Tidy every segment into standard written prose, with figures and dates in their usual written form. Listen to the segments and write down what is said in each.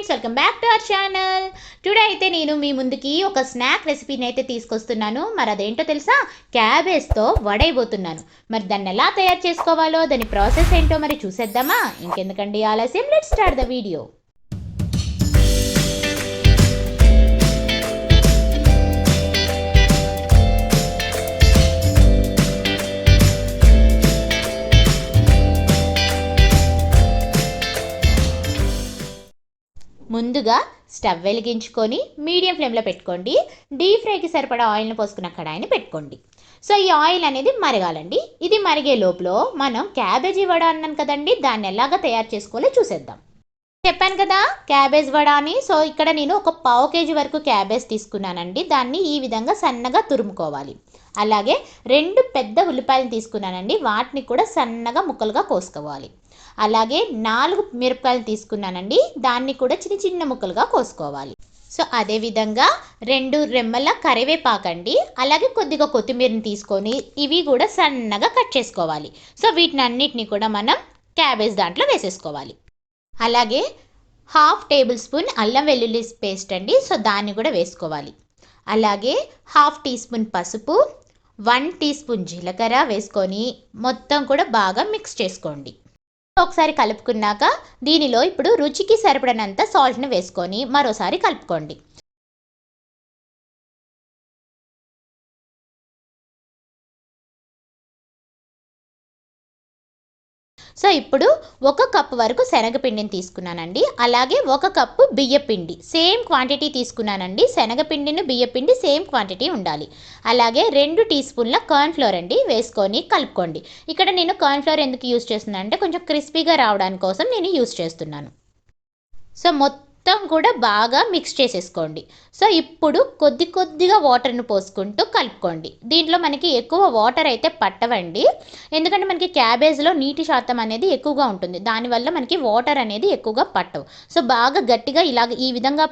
Friends, welcome back to our channel. Today అయితే నేను మీ ముందుకి ఒక స్నాక్ రెసిపీని అయితే తీసుకొస్తున్నాను. మరి అదేంటో తెలుసా? క్యాబేజ్తో వడైపోతున్నాను. మరి దాన్ని ఎలా తయారు చేసుకోవాలో, దాని ప్రాసెస్ ఏంటో మరి చూసేద్దామా? ఇంకెందుకండి ఆలస్యం, లెట్స్ స్టార్ట్ ద వీడియో. ముందుగా స్టవ్ వెలిగించుకొని మీడియం ఫ్లేమ్లో పెట్టుకోండి. డీప్ ఫ్రైకి సరిపడా ఆయిల్ని పోసుకున్న కడాయిని పెట్టుకోండి. సో ఈ ఆయిల్ అనేది మరగాలండి. ఇది మరిగే లోపల మనం క్యాబేజీ వడ అన్నాను కదండి, దాన్ని ఎలాగా తయారు చేసుకోవాలో చూసేద్దాం. చెప్పాను కదా క్యాబేజ్ వడ అని. సో ఇక్కడ నేను ఒక 1/2 kg వరకు క్యాబేజ్ తీసుకున్నానండి. దాన్ని ఈ విధంగా సన్నగా తురుముకోవాలి. అలాగే 2 పెద్ద ఉల్లిపాయలు తీసుకున్నానండి, వాటిని కూడా సన్నగా ముక్కలుగా కోసుకోవాలి. అలాగే 4 మిరపకాయలు తీసుకున్నానండి, దాన్ని కూడా చిన్న చిన్న ముక్కలుగా కోసుకోవాలి. సో అదేవిధంగా 2 రెమ్మల కరివేపాకండి, అలాగే కొద్దిగా కొత్తిమీరని తీసుకొని ఇవి కూడా సన్నగా కట్ చేసుకోవాలి. సో వీటిని అన్నిటినీ కూడా మనం క్యాబేజ్ దాంట్లో వేసేసుకోవాలి. అలాగే 1/2 టేబుల్ స్పూన్ అల్లం వెల్లుల్లి పేస్ట్ అండి, సో దాన్ని కూడా వేసుకోవాలి. అలాగే 1/2 టీ స్పూన్ పసుపు, 1 టీ స్పూన్ జీలకర్ర వేసుకొని మొత్తం కూడా బాగా మిక్స్ చేసుకోండి. ఒకసారి కలుపుకున్నాక దీనిలో ఇప్పుడు రుచికి సరిపడినంత సాల్ట్ని వేసుకొని మరోసారి కలుపుకోండి. సో ఇప్పుడు 1 కప్పు వరకు శనగపిండిని తీసుకున్నానండి. అలాగే 1 కప్పు బియ్యపిండి, సేమ్ క్వాంటిటీ తీసుకున్నానండి. శనగపిండిని బియ్యపిండి సేమ్ క్వాంటిటీ ఉండాలి. అలాగే 2 టీ స్పూన్ల కార్న్ఫ్లోర్ అండి వేసుకొని కలుపుకోండి. ఇక్కడ నేను కార్న్ఫ్లోర్ ఎందుకు యూజ్ చేస్తున్నాను అంటే కొంచెం క్రిస్పీగా రావడానికి కోసం నేను యూజ్ చేస్తున్నాను. సో మొత్తం కూడా బాగా మిక్స్ చేసేసుకోండి. సో ఇప్పుడు కొద్దిగా వాటర్ని పోసుకుంటూ కలుపుకోండి. దీంట్లో మనకి ఎక్కువ వాటర్ అయితే పట్టవండి, ఎందుకంటే మనకి క్యాబేజ్లో నీటి శాతం అనేది ఎక్కువగా ఉంటుంది. దానివల్ల మనకి వాటర్ అనేది ఎక్కువగా పట్టవు. సో బాగా గట్టిగా ఇలాగ ఈ విధంగా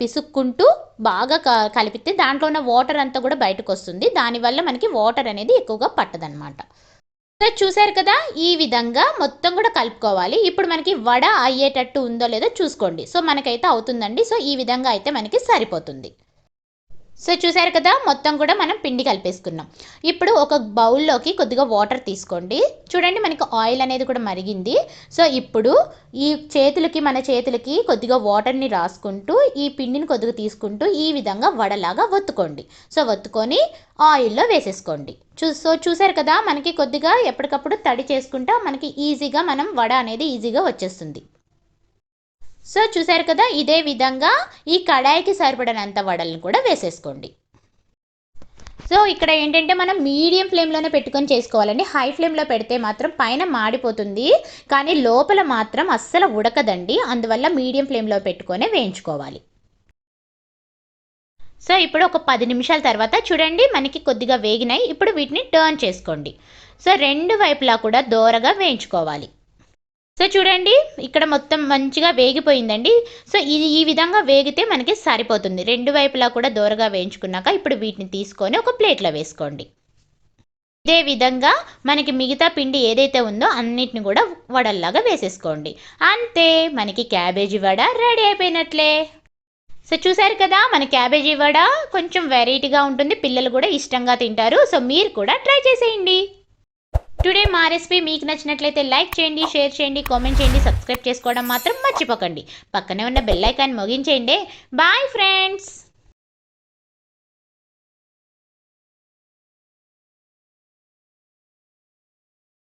పిసుక్కుంటూ బాగా కలిపితే దాంట్లో ఉన్న వాటర్ అంతా కూడా బయటకు వస్తుంది. దానివల్ల మనకి వాటర్ అనేది ఎక్కువగా పట్టదనమాట. సో చూసారు కదా, ఈ విధంగా మొత్తం కూడా కలుపుకోవాలి. ఇప్పుడు మనకి వడ అయ్యేటట్టు ఉందో లేదో చూసుకోండి. సో మనకైతే అవుతుందండి. సో ఈ విధంగా అయితే మనకి సరిపోతుంది. సో చూసారు కదా, మొత్తం కూడా మనం పిండి కలిపేసుకున్నాం. ఇప్పుడు ఒక బౌల్లోకి కొద్దిగా వాటర్ తీసుకోండి. చూడండి మనకి ఆయిల్ అనేది కూడా మరిగింది. సో ఇప్పుడు ఈ మన చేతులకి కొద్దిగా వాటర్ని రాసుకుంటూ ఈ పిండిని కొద్దిగా తీసుకుంటూ ఈ విధంగా వడలాగా ఒత్తుకోండి. సో ఒత్తుకొని ఆయిల్లో వేసేసుకోండి. చూసారు కదా, మనకి కొద్దిగా ఎప్పటికప్పుడు తడి చేసుకుంటా మనకి ఈజీగా మనం వడ అనేది ఈజీగా వచ్చేస్తుంది. సో చూసారు కదా, ఇదే విధంగా ఈ కడాయికి సరిపడినంత వడలను కూడా వేసేసుకోండి. సో ఇక్కడ ఏంటంటే మనం మీడియం ఫ్లేమ్లోనే పెట్టుకొని చేసుకోవాలండి. హై ఫ్లేమ్లో పెడితే మాత్రం పైన మాడిపోతుంది, కానీ లోపల మాత్రం అస్సలు ఉడకదండి. అందువల్ల మీడియం ఫ్లేమ్లో పెట్టుకొని వేయించుకోవాలి. సో ఇప్పుడు ఒక 10 నిమిషాల తర్వాత చూడండి మనకి కొద్దిగా వేగినాయి. ఇప్పుడు వీటిని టర్న్ చేసుకోండి. సో 2 వైపులా కూడా దోరగా వేయించుకోవాలి. సో చూడండి ఇక్కడ మొత్తం మంచిగా వేగిపోయిందండి. సో ఇది ఈ విధంగా వేగితే మనకి సరిపోతుంది. 2 వైపులా కూడా దోరగా వేయించుకున్నాక ఇప్పుడు వీటిని తీసుకొని ఒక ప్లేట్లో వేసుకోండి. ఇదే విధంగా మనకి మిగతా పిండి ఏదైతే ఉందో అన్నిటిని కూడా వడల్లాగా వేసేసుకోండి. అంతే, మనకి క్యాబేజీ వడ రెడీ అయిపోయినట్లే. సో చూసారు కదా, మన క్యాబేజీ వడ కొంచెం వెరైటీగా ఉంటుంది, పిల్లలు కూడా ఇష్టంగా తింటారు. సో మీరు కూడా ట్రై చేసేయండి. టుడే మా రెసిపీ మీకు నచ్చినట్లయితే లైక్ చేయండి, షేర్ చేయండి, కామెంట్ చేయండి, సబ్స్క్రైబ్ చేసుకోవడం మాత్రం మర్చిపోకండి. పక్కనే ఉన్న బెల్ ఐకాన్ మోగించేయండి. Bye friends.